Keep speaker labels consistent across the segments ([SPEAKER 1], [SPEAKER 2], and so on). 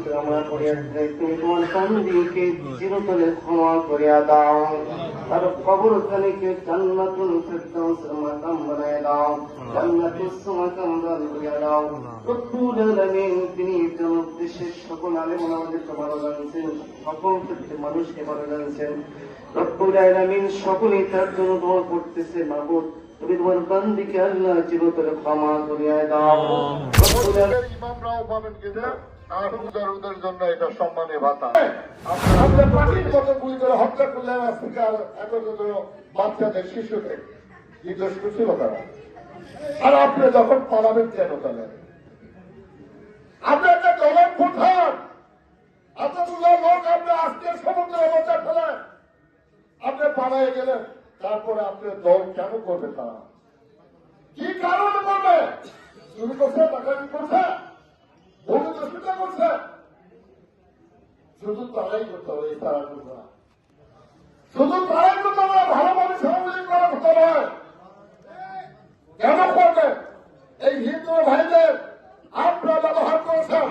[SPEAKER 1] কামনা করিয়া তুমি তোমার বান্দিকে চিরতরে ক্ষমা করিয়া দাও, তার কবরস্থানীকে জান্নাতুল ফিরদাউসের মাকাম বানায় দাও, জান্নাতুস মাকাম দান করিয়া দাও। রব্বুল আলামিন তিনি জনক দেশের সকল আলেম ওলামাদেরকে ভালো জানছেন, সকল ক্ষেত্রে মানুষকে ভালো জানছেন। রব্বুল আলামিন সকলেই তার জন্য দোয়া করতেছে, মাবুদ তুমি তোমার বান্দিকে আল্লাহ চিরতরে ক্ষমা করিয়া দাও।
[SPEAKER 2] ইমামরাও পাবেন কিনা ওদের জন্য এটা সম্মানী ভাতা।
[SPEAKER 3] আপনার পাখির মতো গুলি করে হত্যা করলেন আফ্রিকার এত বাচ্চাদের শিশুকে, নির্দোষ ছিল তারা। আর আপনি যখন পালাবেন কেন তাহলে? আপনি একটা দলের প্রধান, এতগুলো লোক আপনি আজকে সমুদ্র অবস্থায় ফেলেন, আপনি পালায় গেলেন, তারপরে আপনি দল কেন করবে? তারা কি কারণে করবে? চুরি করছে, ডাকাতি করছে, ভূমি দূষিত করছে, শুধু তারাই করতে হবে, তারা করবে না। শুধু তারাই করতে হবে, ভালোভাবে সমাবেশ করা করতে হবে। কেন করবে? এই হিন্দু ভাইদের আপনারা ব্যবহার করেছেন।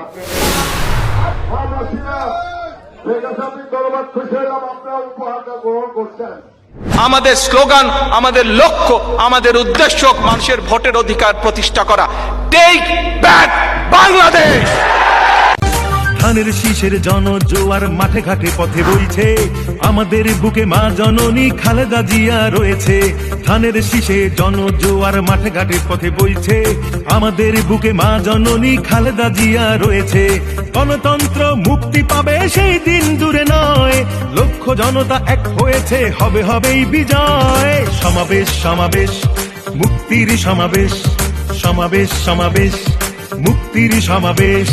[SPEAKER 3] আপনি দরবার খুশি হলাম, আপনারা উপহারটা গ্রহণ করছেন।
[SPEAKER 4] আমাদের স্লোগান, আমাদের লক্ষ্য, আমাদের উদ্দেশ্য মানুষের ভোটের অধিকার প্রতিষ্ঠা করা। Take back Bangladesh.
[SPEAKER 5] ধানের শীষের জনজোয়ার মাঠে ঘাটে পথে বইছে, আমাদের বুকে মা জননী খালেদা জিয়া রয়েছে। ধানের শীষে জনজোয়ার মাঠে ঘাটে পথে বইছে, আমাদের বুকে মা জননী খালেদা জিয়া রয়েছে। গণতন্ত্র মুক্তি পাবে সেই দিন দূরে নয়, লক্ষ জনতা এক হয়েছে, হবে হবেই বিজয়। সমাবেশ সমাবেশ মুক্তির সমাবেশ, সমাবেশ সমাবেশ মুক্তির সমাবেশ।